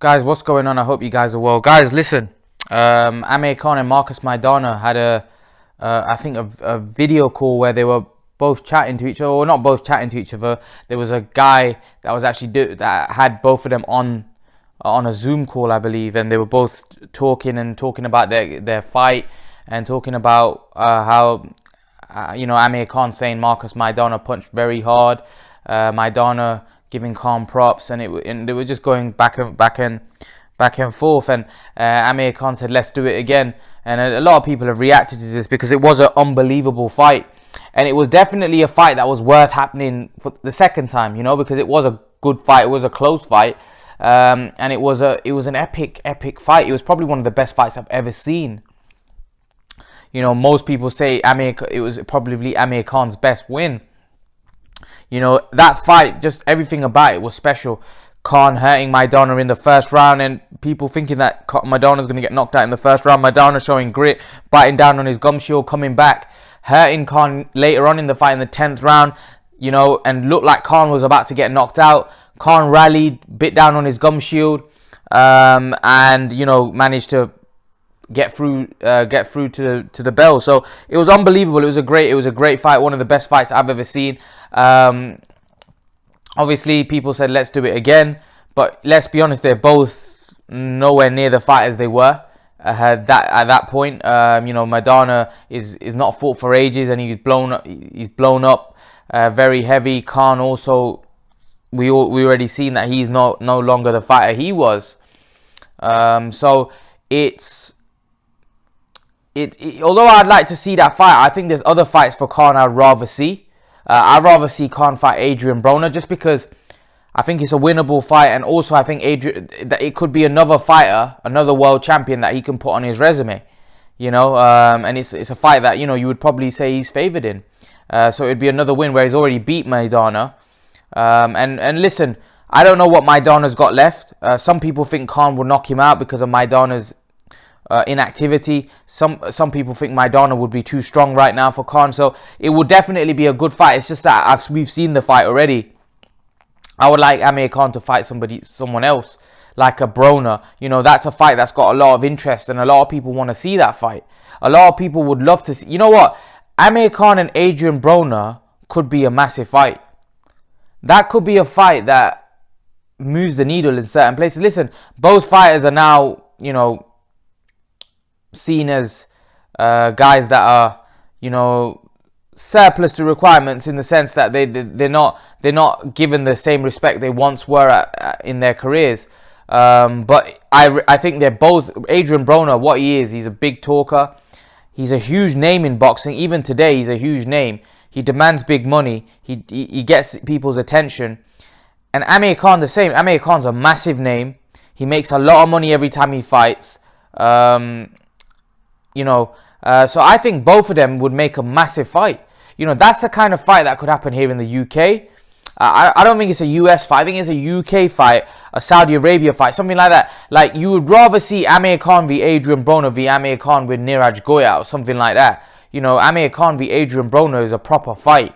Guys, what's going on? I hope you guys are well. Guys, listen. Amir Khan and Marcus Madiana had I think a video call where they were both chatting to each other, or not both chatting to each other. There was a guy that was actually that had both of them on a Zoom call, I believe, and they were both talking about their fight and talking about how Amir Khan saying Marcus Madiana punched very hard. Madiana giving Khan props, and they were just going back and forth. And Amir Khan said, "Let's do it again." And a lot of people have reacted to this because it was an unbelievable fight, and it was definitely a fight that was worth happening for the second time. Because it was a good fight, it was a close fight, and it was an epic fight. It was probably one of the best fights I've ever seen. Most people say it was probably Amir Khan's best win. That fight, just everything about it was special. Khan hurting Madiana in the first round, and people thinking that Madiana's going to get knocked out in the first round. Madiana showing grit, biting down on his gum shield, coming back, hurting Khan later on in the fight in the 10th round, and looked like Khan was about to get knocked out. Khan rallied, bit down on his gum shield, and managed to get through to the bell. So it was unbelievable. It was a great fight, one of the best fights I've ever seen. Obviously people said let's do it again, but let's be honest, they're both nowhere near the fighters they were at that point. Madiana is not fought for ages, and he's blown up very heavy. Khan also, we already seen that he's no longer the fighter he was. So although I'd like to see that fight, I think there's other fights for Khan I'd rather see. I'd rather see Khan fight Adrian Broner, just because I think it's a winnable fight, and also I think that it could be another fighter, another world champion that he can put on his resume. And it's a fight that you would probably say he's favoured in. So it'd be another win where he's already beat Madiana. And listen, I don't know what Maidana's got left. Some people think Khan will knock him out because of Maidana's inactivity. Some people think Madiana would be too strong right now for Khan, so it would definitely be a good fight. It's just that we've seen the fight already. I would like Amir Khan to fight someone else, like a Broner. That's a fight that's got a lot of interest, and a lot of people want to see that fight. A lot of people would love to see. You know what? Amir Khan and Adrian Broner could be a massive fight. That could be a fight that moves the needle in certain places. Listen, both fighters are now, seen as guys that are, surplus to requirements, in the sense that they're not given the same respect they once were in their careers. But I think they're both. Adrian Broner, what he is, he's a big talker. He's a huge name in boxing. Even today, he's a huge name. He demands big money. He gets people's attention. And Amir Khan the same. Amir Khan's a massive name. He makes a lot of money every time he fights. So I think both of them would make a massive fight. That's the kind of fight that could happen here in the UK. I don't think it's a US fight. I think it's a UK fight, a Saudi Arabia fight, something like that. Like, you would rather see Amir Khan v Adrian Broner v Amir Khan with Niraj Goya or something like that. Amir Khan v Adrian Broner is a proper fight.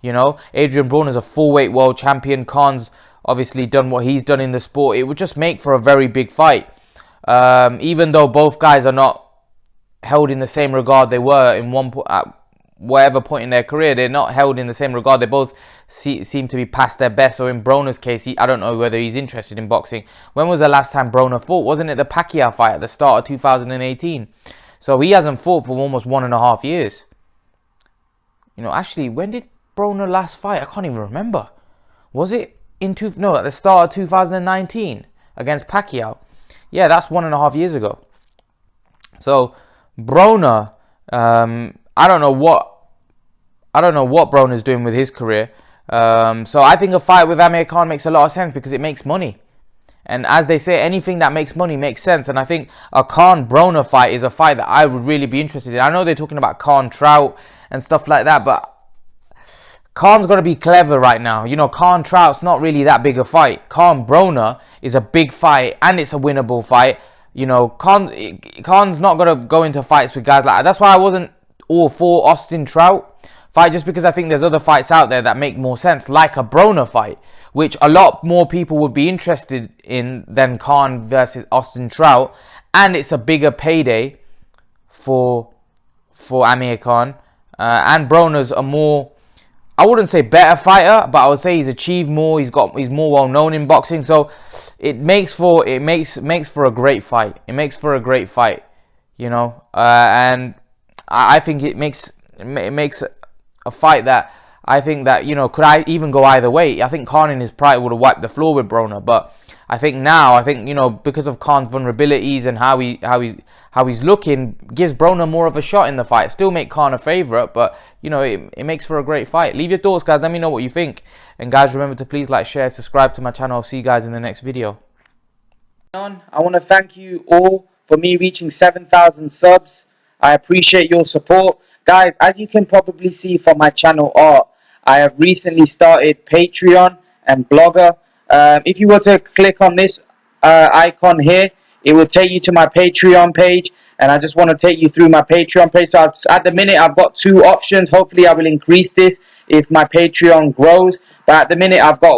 Adrian Broner is a full-weight world champion. Khan's obviously done what he's done in the sport. It would just make for a very big fight. Even though both guys are not held in the same regard they were in whatever point in their career, they're not held in the same regard. They both seem to be past their best. Or in Broner's case, I don't know whether he's interested in boxing. When was the last time Broner fought? Wasn't it the Pacquiao fight at the start of 2018? So he hasn't fought for almost 1.5 years. Actually, when did Broner last fight? I can't even remember. Was it at the start of 2019 against Pacquiao? Yeah, that's 1.5 years ago. So Broner, I don't know what Broner's doing with his career. So I think a fight with Amir Khan makes a lot of sense because it makes money. And as they say, anything that makes money makes sense. And I think a Khan-Broner fight is a fight that I would really be interested in. I know they're talking about Khan-Trout and stuff like that, but Khan's got to be clever right now. Khan-Trout's not really that big a fight. Khan-Broner is a big fight, and it's a winnable fight. Khan's not going to go into fights with guys like that. That's why I wasn't all for Austin Trout fight, just because I think there's other fights out there that make more sense, like a Broner fight, which a lot more people would be interested in than Khan versus Austin Trout, and it's a bigger payday for Amir Khan, and Broner's a more, I wouldn't say better fighter, but I would say he's achieved more. He's more well known in boxing, so it makes for a great fight. It makes for a great fight, you know, and I think it makes a fight that I think that, you know, could I even go either way. I think Khan in his pride would have wiped the floor with Broner, but I think now, you know, because of Khan's vulnerabilities and how he's looking, gives Broner more of a shot in the fight. Still make Khan a favourite, but you know, it makes for a great fight. Leave your thoughts, guys. Let me know what you think. And guys, remember to please like, share, subscribe to my channel. I'll see you guys in the next video. I want to thank you all for me reaching 7,000 subs. I appreciate your support. Guys, as you can probably see from my channel art, I have recently started Patreon and Blogger. If you were to click on this icon here, it will take you to my Patreon page, and I just want to take you through my Patreon page. So at the minute, I've got 2 options. Hopefully, I will increase this if my Patreon grows. But at the minute, I've got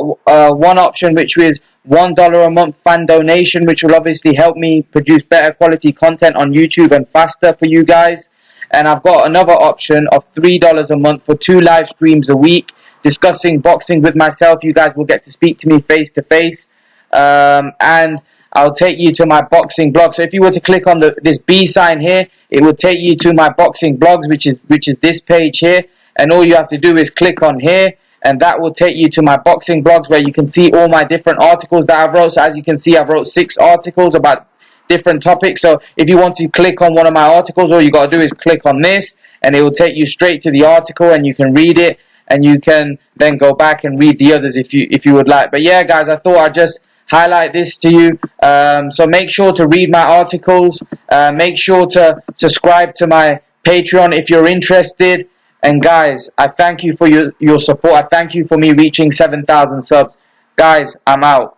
one option, which is $1 a month fan donation, which will obviously help me produce better quality content on YouTube and faster for you guys. And I've got another option of $3 a month for 2 live streams a week discussing boxing with myself. You guys will get to speak to me face to face, and I'll take you to my boxing blog. So if you were to click on this B sign here, it will take you to my boxing blogs, which is this page here. And all you have to do is click on here, and that will take you to my boxing blogs, where you can see all my different articles that I've wrote. So as you can see, I've wrote 6 articles about different topics. So if you want to click on one of my articles, all you got to do is click on this, and it will take you straight to the article, and you can read it, and you can then go back and read the others if you would like. But yeah, guys, I thought I'd just highlight this to you. So make sure to read my articles. Make sure to subscribe to my Patreon if you're interested. And guys, I thank you for your support. I thank you for me reaching 7,000 subs. Guys, I'm out.